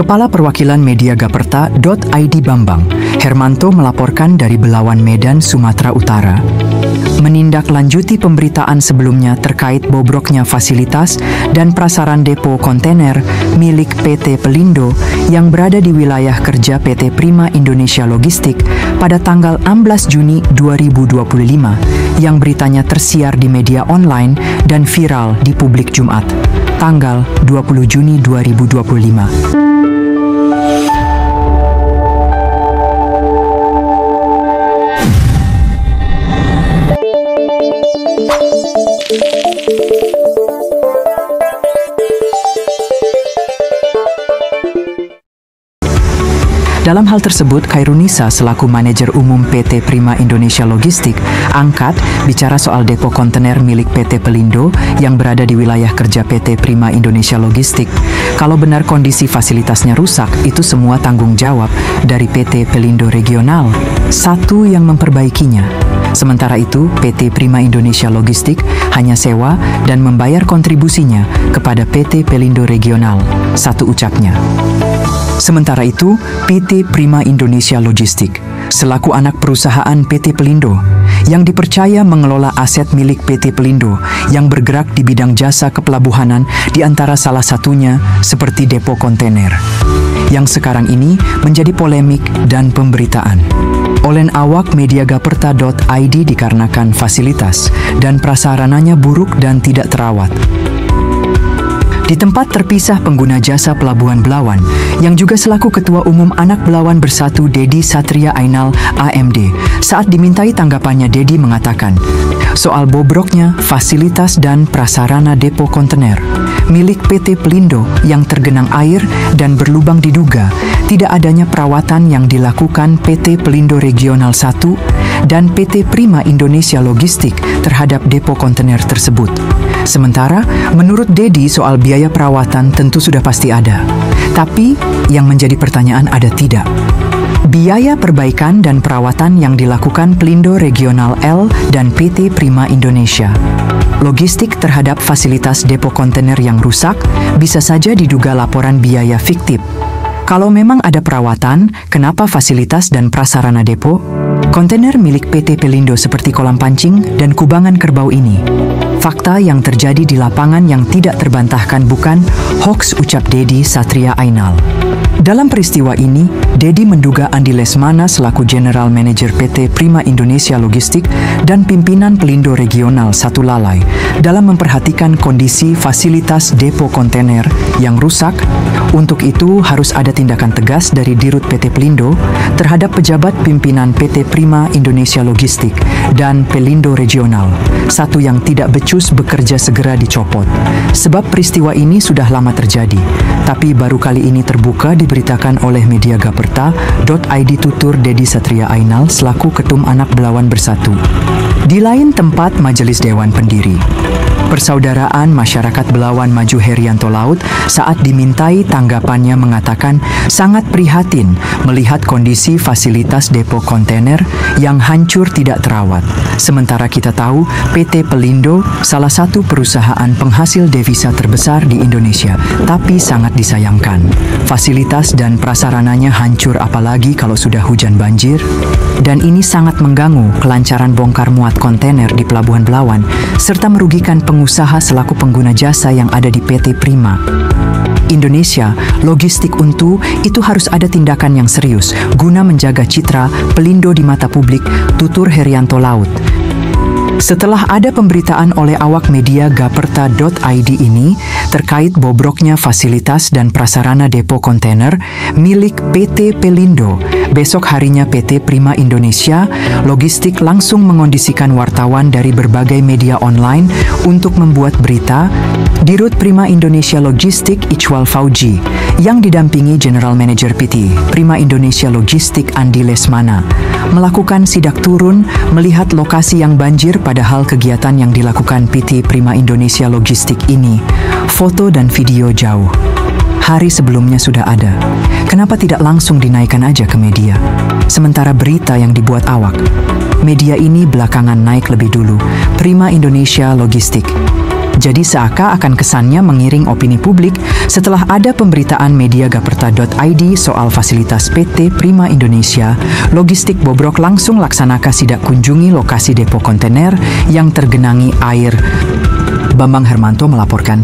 Kepala Perwakilan Media Gaperta.id Bambang Hermanto melaporkan dari Belawan, Medan, Sumatera Utara. Menindaklanjuti pemberitaan sebelumnya terkait bobroknya fasilitas dan prasaran depo kontainer milik PT Pelindo yang berada di wilayah kerja PT Prima Indonesia Logistik pada tanggal 16 Juni 2025 yang beritanya tersiar di media online dan viral di publik Jumat, tanggal 20 Juni 2025. Dalam hal tersebut, Khairunisa selaku manajer umum PT Prima Indonesia Logistik angkat bicara soal depo kontainer milik PT Pelindo yang berada di wilayah kerja PT Prima Indonesia Logistik. Kalau benar kondisi fasilitasnya rusak, itu semua tanggung jawab dari PT Pelindo Regional, satu yang memperbaikinya. Sementara itu, PT Prima Indonesia Logistik hanya sewa dan membayar kontribusinya kepada PT Pelindo Regional, satu ucapnya. Sementara itu, PT Prima Indonesia Logistik, selaku anak perusahaan PT Pelindo, yang dipercaya mengelola aset milik PT Pelindo yang bergerak di bidang jasa kepelabuhanan di antara salah satunya seperti depo kontainer, yang sekarang ini menjadi polemik dan pemberitaan oleh awak media Gaperta.id dikarenakan fasilitas dan prasarananya buruk dan tidak terawat. Di tempat terpisah pengguna jasa Pelabuhan Belawan, yang juga selaku Ketua Umum Anak Belawan Bersatu Dedi Satria Ainal AMD, saat dimintai tanggapannya, Dedi mengatakan, soal bobroknya fasilitas dan prasarana depo kontainer milik PT Pelindo yang tergenang air dan berlubang diduga tidak adanya perawatan yang dilakukan PT Pelindo Regional 1 dan PT Prima Indonesia Logistik terhadap depo kontainer tersebut. Sementara, menurut Dedi soal biaya perawatan tentu sudah pasti ada. Tapi, yang menjadi pertanyaan ada tidak? Biaya perbaikan dan perawatan yang dilakukan Pelindo Regional L dan PT Prima Indonesia Logistik terhadap fasilitas depo kontainer yang rusak bisa saja diduga laporan biaya fiktif. Kalau memang ada perawatan, kenapa fasilitas dan prasarana depo kontainer milik PT Pelindo seperti kolam pancing dan kubangan kerbau ini? Fakta yang terjadi di lapangan yang tidak terbantahkan bukan hoax, ucap Dedi Satria Ainal. Dalam peristiwa ini, Dedi menduga Andi Lesmana selaku General Manager PT Prima Indonesia Logistik dan pimpinan Pelindo Regional 1 lalai dalam memperhatikan kondisi fasilitas depo kontainer yang rusak. Untuk itu harus ada tindakan tegas dari Dirut PT Pelindo terhadap pejabat pimpinan PT Prima Indonesia Logistik dan Pelindo Regional 1 yang tidak becus bekerja segera dicopot. Sebab peristiwa ini sudah lama terjadi, tapi baru kali ini terbuka diberitakan oleh media Gaperta.id, tutur Dedi Satria Ainal selaku Ketum Anak Belawan Bersatu. Di lain tempat, Majelis Dewan Pendiri Persaudaraan Masyarakat Belawan Maju Herianto Laut saat dimintai tanggapannya mengatakan sangat prihatin melihat kondisi fasilitas depo kontainer yang hancur tidak terawat. Sementara kita tahu PT Pelindo salah satu perusahaan penghasil devisa terbesar di Indonesia, tapi sangat disayangkan fasilitas dan prasarananya hancur apalagi kalau sudah hujan banjir. Dan ini sangat mengganggu kelancaran bongkar muat kontainer di Pelabuhan Belawan serta merugikan pengusaha selaku pengguna jasa yang ada di PT Prima Indonesia Logistik. Untuk itu harus ada tindakan yang serius guna menjaga citra Pelindo di mata publik, tutur Herianto Laut. Setelah ada pemberitaan oleh awak media Gaperta.id ini terkait bobroknya fasilitas dan prasarana depo kontainer milik PT Pelindo, besok harinya PT Prima Indonesia Logistik langsung mengondisikan wartawan dari berbagai media online untuk membuat berita. Dirut Prima Indonesia Logistik Ichwal Fauji yang didampingi General Manager PT Prima Indonesia Logistik Andi Lesmana melakukan sidak turun melihat lokasi yang banjir, padahal kegiatan yang dilakukan PT Prima Indonesia Logistik ini foto dan video jauh hari sebelumnya sudah ada. Kenapa tidak langsung dinaikkan aja ke media? Sementara berita yang dibuat awak media ini belakangan naik lebih dulu. Prima Indonesia Logistik Jadi seakan-akan kesannya mengiring opini publik setelah ada pemberitaan media gaperta.id soal fasilitas PT Prima Indonesia, logistik bobrok langsung laksanakan sidak kunjungi lokasi depo kontainer yang tergenangi air. Bambang Hermanto melaporkan.